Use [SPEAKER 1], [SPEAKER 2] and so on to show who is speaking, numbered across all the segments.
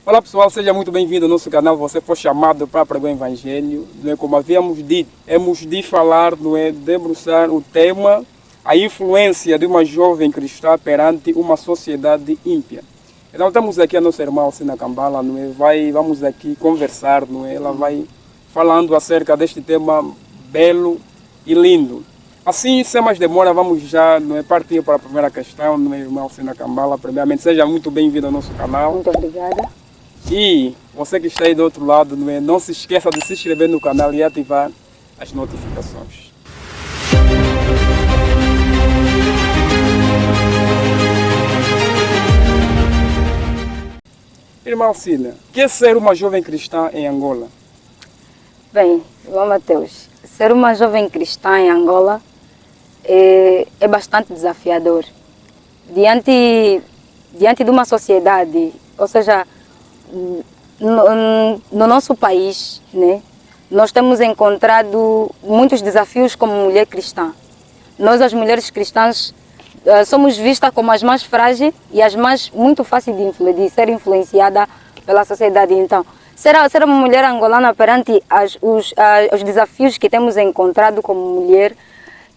[SPEAKER 1] Olá pessoal, seja muito bem-vindo ao nosso canal. Você foi chamado para pregar o Evangelho. Como havíamos dito, hemos de falar, debruçar o tema, a influência de uma jovem cristã perante uma sociedade ímpia. Então temos aqui a nossa irmã Alcina Cambala, vamos aqui conversar, ela vai falando acerca deste tema belo e lindo. Assim, sem mais demora, vamos já partir para a primeira questão, irmã Alcina Cambala. Primeiramente, seja muito bem-vindo ao nosso canal.
[SPEAKER 2] Muito obrigada.
[SPEAKER 1] E você que está aí do outro lado, não se esqueça de se inscrever no canal e ativar as notificações. Irmã Alcina, o que é ser uma jovem cristã em Angola?
[SPEAKER 2] Bem, João Mateus, ser uma jovem cristã em Angola é bastante desafiador. Diante de uma sociedade, ou seja, no nosso país, né, nós temos encontrado muitos desafios como mulher cristã. Nós, as mulheres cristãs, somos vistas como as mais frágeis e as mais muito fáceis de ser influenciada pela sociedade. Então, ser uma mulher angolana perante os desafios que temos encontrado como mulher,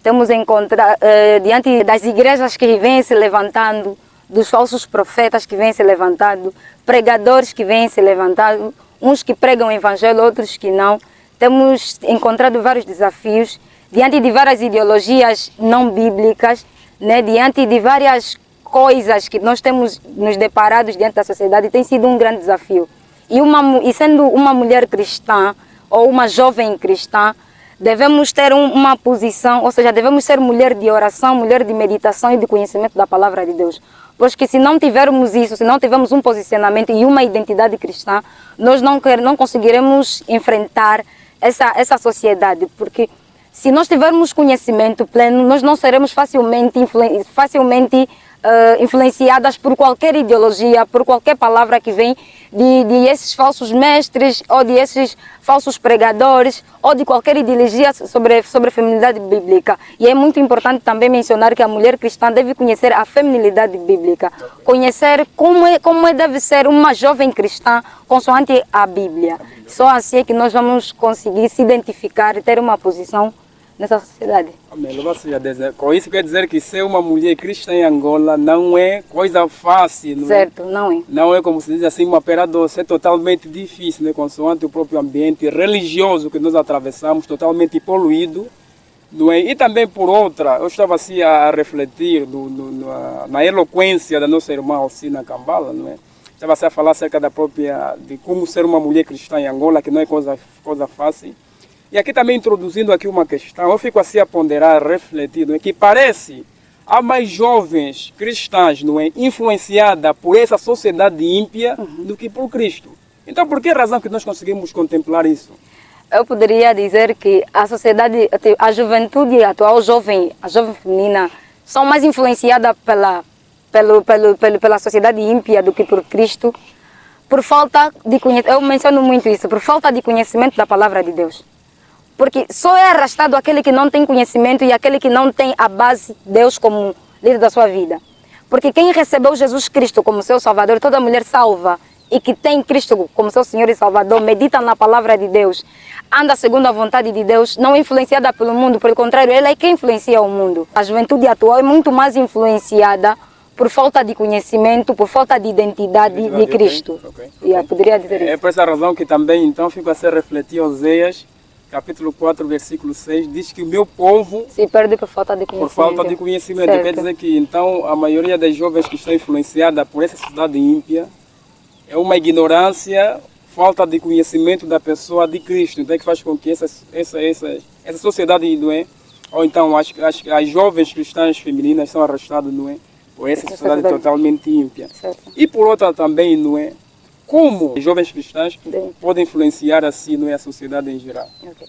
[SPEAKER 2] temos encontrado diante das igrejas que vêm se levantando, dos falsos profetas que vêm se levantando, pregadores que vêm se levantando, uns que pregam o evangelho, outros que não. Temos encontrado vários desafios diante de várias ideologias não bíblicas, né, diante de várias coisas que nós temos nos deparados diante da sociedade. Tem sido um grande desafio. E sendo uma mulher cristã ou uma jovem cristã, devemos ter uma posição, ou seja, devemos ser mulher de oração, mulher de meditação e de conhecimento da palavra de Deus. Pois que se não tivermos isso, se não tivermos um posicionamento e uma identidade cristã, nós não conseguiremos enfrentar essa sociedade. Porque se nós tivermos conhecimento pleno, nós não seremos facilmente influenciadas por qualquer ideologia, por qualquer palavra que vem de esses falsos mestres ou de esses falsos pregadores ou de qualquer ideologia sobre a feminilidade bíblica. E é muito importante também mencionar que a mulher cristã deve conhecer a feminilidade bíblica, conhecer como deve ser uma jovem cristã consoante a Bíblia. Só assim é que nós vamos conseguir se identificar e ter uma posição nessa sociedade.
[SPEAKER 1] Amém. Com isso quer dizer que ser uma mulher cristã em Angola não é coisa fácil, não é?
[SPEAKER 2] Certo, não é.
[SPEAKER 1] Não é, como se diz assim, uma paradoxa, é totalmente difícil, né? Consoante o próprio ambiente religioso que nós atravessamos, totalmente poluído, não é? E também por outra, eu estava assim a refletir na eloquência da nossa irmã Alcina Cambala, não é? Estava assim a falar acerca de como ser uma mulher cristã em Angola, que não é coisa fácil. E aqui também introduzindo aqui uma questão, eu fico assim a ponderar, a refletir, não é? Que parece há mais jovens cristãs, não é, influenciadas por essa sociedade ímpia do que por Cristo. Então, por que razão que nós conseguimos contemplar isso?
[SPEAKER 2] Eu poderia dizer que a sociedade, a juventude atual, a jovem feminina, são mais influenciadas pela sociedade ímpia do que por Cristo, por falta de conhecimento. Eu menciono muito isso, por falta de conhecimento da palavra de Deus. Porque só é arrastado aquele que não tem conhecimento e aquele que não tem a base de Deus como líder da sua vida. Porque quem recebeu Jesus Cristo como seu Salvador, toda mulher salva e que tem Cristo como seu Senhor e Salvador, medita na palavra de Deus, anda segundo a vontade de Deus, não é influenciada pelo mundo, pelo contrário, ela é quem influencia o mundo. A juventude atual é muito mais influenciada por falta de conhecimento, por falta de identidade de Cristo.
[SPEAKER 1] Okay.
[SPEAKER 2] E eu poderia dizer isso.
[SPEAKER 1] É por essa razão que também, então, fico a ser refletir Oséias, capítulo 4, versículo 6, diz que o meu povo
[SPEAKER 2] se perde por falta de conhecimento.
[SPEAKER 1] Por falta de conhecimento.
[SPEAKER 2] Certo.
[SPEAKER 1] Quer dizer que, então, a maioria das jovens que estão influenciadas por essa sociedade ímpia é uma ignorância, falta de conhecimento da pessoa de Cristo. Então, é que faz com que essa sociedade, não é? Ou então, as jovens cristãs femininas são arrastadas, não é? Por essa sociedade totalmente ímpia.
[SPEAKER 2] Certo.
[SPEAKER 1] E por outra também, não é? Como os jovens cristãos podem influenciar assim, não é, a sociedade em geral?
[SPEAKER 2] Okay.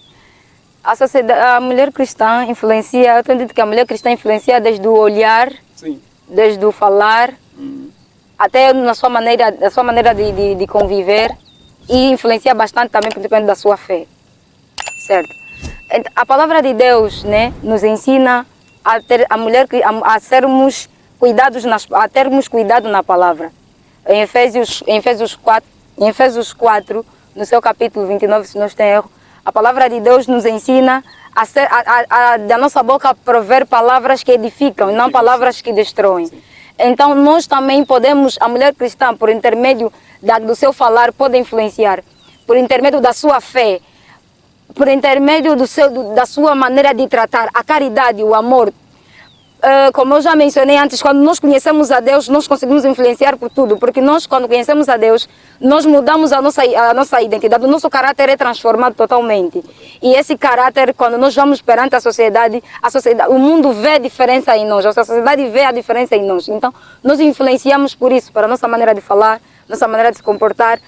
[SPEAKER 2] A mulher cristã influencia, eu tenho dito que a mulher cristã influencia desde o olhar,
[SPEAKER 1] sim,
[SPEAKER 2] desde o falar, até na sua maneira de conviver, e influencia bastante também depende da sua fé, certo? A palavra de Deus, né, nos ensina a termos cuidado na palavra. Em Efésios 4, em Efésios 4, no seu capítulo 29, se não estou em erro, a palavra de Deus nos ensina da nossa boca prover palavras que edificam, não palavras que destroem. Então nós também podemos, a mulher cristã, por intermédio do seu falar, pode influenciar, por intermédio da sua fé, por intermédio da sua maneira de tratar, a caridade, o amor. Como eu já mencionei antes, quando nós conhecemos a Deus, nós conseguimos influenciar por tudo, porque nós, quando conhecemos a Deus, nós mudamos a nossa identidade, o nosso caráter é transformado totalmente. E esse caráter, quando nós vamos perante a sociedade, o mundo vê a diferença em nós, a sociedade vê a diferença em nós. Então, nós influenciamos por isso, para a nossa maneira de falar, nossa maneira de se comportar,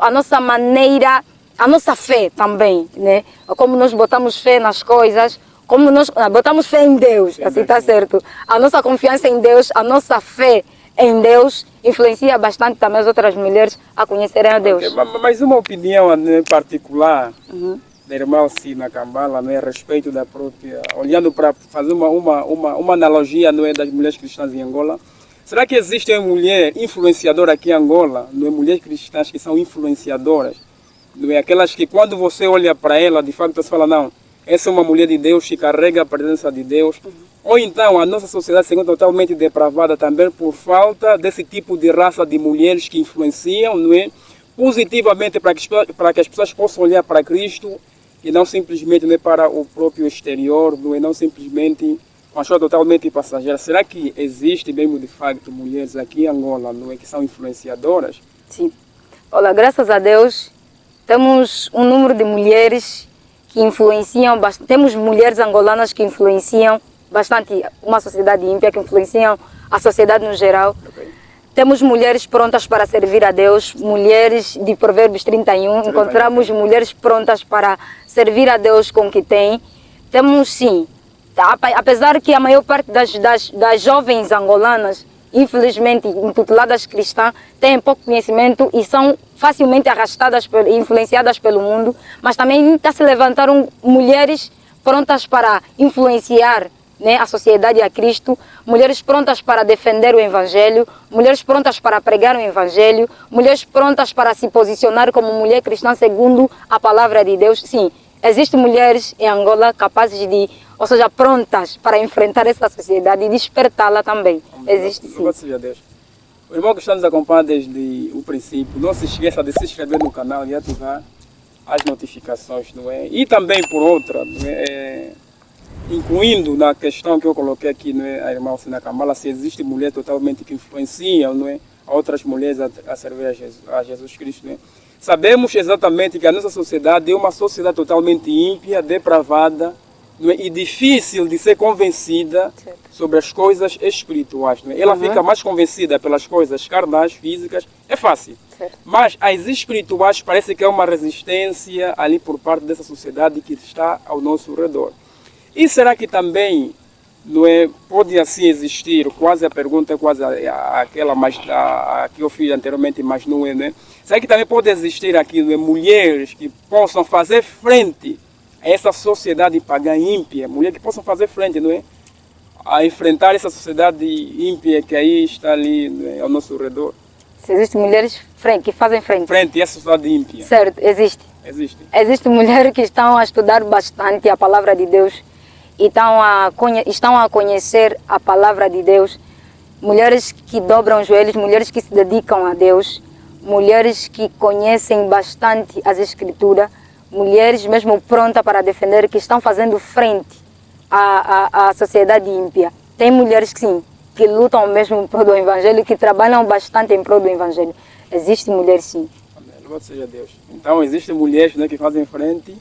[SPEAKER 2] a nossa maneira, a nossa fé também, né? Como nós botamos fé nas coisas, como nós botamos fé em Deus, assim está certo. A nossa confiança em Deus, a nossa fé em Deus influencia bastante também as outras mulheres a conhecerem a Deus.
[SPEAKER 1] Okay, mas uma opinião em particular da irmã Sina Kambala, não é, a respeito da própria, olhando para fazer uma analogia, não é, das mulheres cristãs em Angola. Será que existe uma mulher influenciadora aqui em Angola, não é, mulheres cristãs que são influenciadoras, não é, aquelas que quando você olha para ela, de fato você fala, não, essa é uma mulher de Deus que carrega a presença de Deus. Ou então a nossa sociedade se encontra totalmente depravada também por falta desse tipo de raça de mulheres que influenciam, não é, positivamente para que as pessoas possam olhar para Cristo e não simplesmente, não é, para o próprio exterior, não é, não simplesmente uma coisa totalmente passageira. Será que existe mesmo de facto mulheres aqui em Angola, não é, que são influenciadoras?
[SPEAKER 2] Sim. Olha, graças a Deus temos um número de mulheres que influenciam bastante. Temos mulheres angolanas que influenciam bastante uma sociedade ímpia, que influenciam a sociedade no geral. Okay. Temos mulheres prontas para servir a Deus, mulheres de Provérbios 31, encontramos mulheres prontas para servir a Deus com o que têm. Temos sim, apesar que a maior parte das jovens angolanas, infelizmente intituladas cristãs, têm pouco conhecimento e são facilmente arrastadas, influenciadas pelo mundo, mas também está se levantaram mulheres prontas para influenciar, né, a sociedade a Cristo, mulheres prontas para defender o Evangelho, mulheres prontas para pregar o Evangelho, mulheres prontas para se posicionar como mulher cristã segundo a palavra de Deus. Sim, existem mulheres em Angola capazes de, ou seja, prontas para enfrentar essa sociedade e despertá-la também. Existe sim.
[SPEAKER 1] Louvado seja Deus. O irmão que está nos acompanhando desde o princípio, não se esqueça de se inscrever no canal e ativar as notificações, não é? E também por outra, não é? Incluindo na questão que eu coloquei aqui, não é, a irmã Sina Kambala, se existe mulher totalmente que influenciam, não é, outras mulheres a servir a Jesus Cristo, não é? Sabemos exatamente que a nossa sociedade é uma sociedade totalmente ímpia, depravada, não é, e difícil de ser convencida sobre as coisas espirituais. Não é? Ela fica mais convencida pelas coisas carnais, físicas, é fácil. Mas as espirituais parece que é uma resistência ali por parte dessa sociedade que está ao nosso redor. E será que também, não é, pode assim existir, quase a pergunta é quase aquela que eu fiz anteriormente, mas não é, né? Será que também pode existir aqui, não é, mulheres que possam fazer frente a essa sociedade pagã ímpia, mulheres que possam fazer frente, não é, a enfrentar essa sociedade ímpia que aí está ali, não é, ao nosso redor?
[SPEAKER 2] Se existem mulheres que fazem frente.
[SPEAKER 1] Frente a essa sociedade ímpia.
[SPEAKER 2] Certo, existe.
[SPEAKER 1] Existe.
[SPEAKER 2] Existem mulheres que estão a estudar bastante a palavra de Deus e estão a conhecer a palavra de Deus. Mulheres que dobram os joelhos, mulheres que se dedicam a Deus, mulheres que conhecem bastante as Escrituras, mulheres mesmo prontas para defender, que estão fazendo frente à sociedade ímpia. Tem mulheres que sim, que lutam mesmo em prol do Evangelho, que trabalham bastante em prol do Evangelho. Existem mulheres sim.
[SPEAKER 1] Louvado seja Deus. Então existem mulheres, né, que fazem frente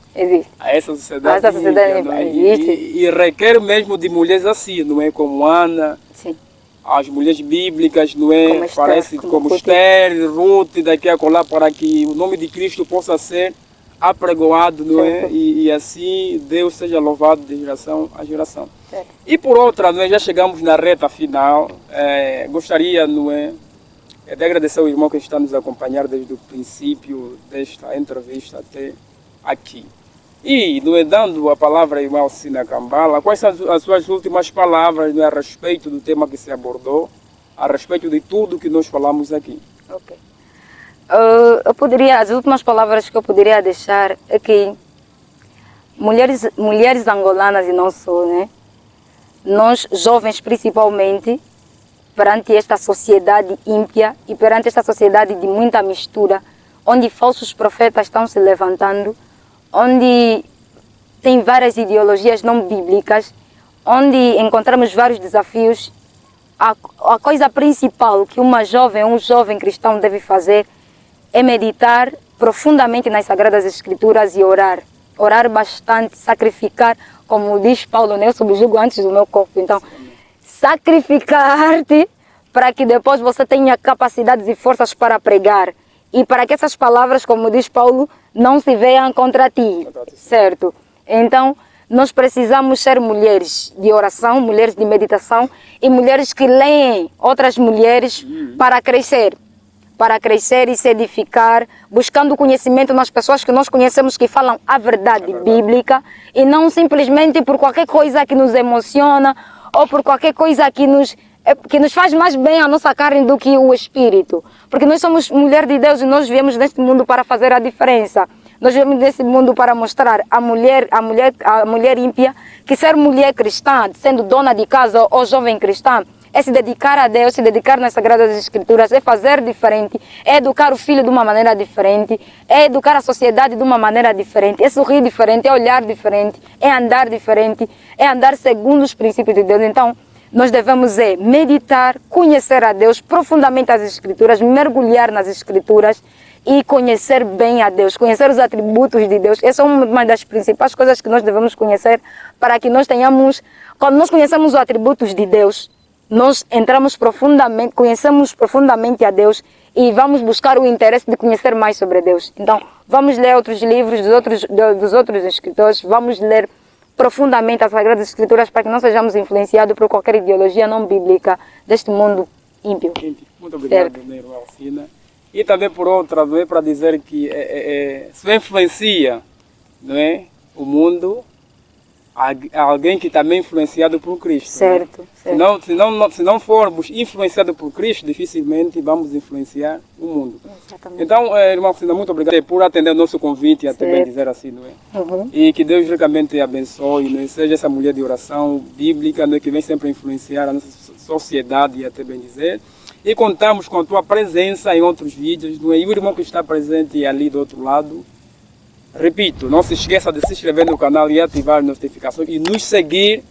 [SPEAKER 1] a essa sociedade,
[SPEAKER 2] ímpia,
[SPEAKER 1] e requer mesmo de mulheres assim, não é, como Ana,
[SPEAKER 2] sim,
[SPEAKER 1] as mulheres bíblicas, não é,
[SPEAKER 2] como Esther,
[SPEAKER 1] parece como Esther, Ruth, daqui a colar, para que o nome de Cristo possa ser apregoado, não é, e assim Deus seja louvado de geração a geração.
[SPEAKER 2] Certo.
[SPEAKER 1] E por outra, não é, já chegamos na reta final, gostaria, não é, de agradecer ao irmão que está nos acompanhar desde o princípio desta entrevista até aqui. E, não é, dando a palavra ao irmão Sina Kambala, quais são as suas últimas palavras, não é, a respeito do tema que se abordou, a respeito de tudo que nós falamos aqui?
[SPEAKER 2] Ok. As últimas palavras que eu poderia deixar é que mulheres angolanas e não só, né? Nós, jovens principalmente, perante esta sociedade ímpia e perante esta sociedade de muita mistura, onde falsos profetas estão se levantando, onde tem várias ideologias não bíblicas, onde encontramos vários desafios, a coisa principal que um jovem cristão deve fazer é meditar profundamente nas Sagradas Escrituras e orar. Orar bastante, sacrificar, como diz Paulo, né? Eu subjugo antes do meu corpo. Então, sacrificar-te para que depois você tenha capacidades e forças para pregar. E para que essas palavras, como diz Paulo, não se venham contra ti, certo? Então, nós precisamos ser mulheres de oração, mulheres de meditação e mulheres que leem outras mulheres para crescer e se edificar, buscando conhecimento nas pessoas que nós conhecemos que falam a verdade bíblica e não simplesmente por qualquer coisa que nos emociona ou por qualquer coisa que nos faz mais bem a nossa carne do que o espírito. Porque nós somos mulher de Deus e nós viemos neste mundo para fazer a diferença. Nós viemos nesse mundo para mostrar à mulher ímpia que ser mulher cristã, sendo dona de casa ou jovem cristã, é se dedicar a Deus, se dedicar nas Sagradas Escrituras, é fazer diferente, é educar o filho de uma maneira diferente, é educar a sociedade de uma maneira diferente, é sorrir diferente, é olhar diferente, é andar diferente, é andar segundo os princípios de Deus. Então, nós devemos meditar, conhecer a Deus, profundamente as Escrituras, mergulhar nas Escrituras e conhecer bem a Deus, conhecer os atributos de Deus. Essa é uma das principais coisas que nós devemos conhecer para que nós tenhamos, quando nós conhecemos os atributos de Deus, nós entramos profundamente, conhecemos profundamente a Deus e vamos buscar o interesse de conhecer mais sobre Deus. Então, vamos ler outros livros dos outros escritores, vamos ler profundamente as Sagradas Escrituras para que não sejamos influenciados por qualquer ideologia não bíblica deste mundo ímpio.
[SPEAKER 1] Muito obrigado, minha irmã Alcina. E também por outra, não é, para dizer que se influencia, não é, o mundo, alguém que também é influenciado por Cristo.
[SPEAKER 2] Certo,
[SPEAKER 1] né?
[SPEAKER 2] certo.
[SPEAKER 1] Se não formos influenciados por Cristo, dificilmente vamos influenciar o mundo.
[SPEAKER 2] Exatamente.
[SPEAKER 1] Então, irmã Alcina, muito obrigado por atender o nosso convite e até bem dizer assim, não é?
[SPEAKER 2] Uhum.
[SPEAKER 1] E que Deus realmente abençoe, não é? Seja essa mulher de oração bíblica, não é? Que vem sempre a influenciar a nossa sociedade e até bem dizer. E contamos com a tua presença em outros vídeos, não é? E o irmão que está presente ali do outro lado. Repito, não se esqueça de se inscrever no canal e ativar as notificações e nos seguir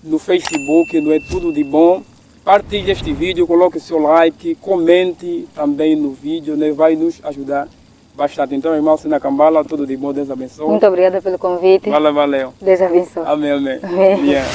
[SPEAKER 1] no Facebook, não é? Tudo de bom. Partilhe este vídeo, coloque seu like, comente também no vídeo, né? Vai nos ajudar bastante. Então, irmão Alcina Kambala, tudo de bom, Deus abençoe.
[SPEAKER 2] Muito obrigada pelo convite.
[SPEAKER 1] Valeu.
[SPEAKER 2] Deus abençoe.
[SPEAKER 1] Amém.
[SPEAKER 2] Amém.
[SPEAKER 1] Yeah.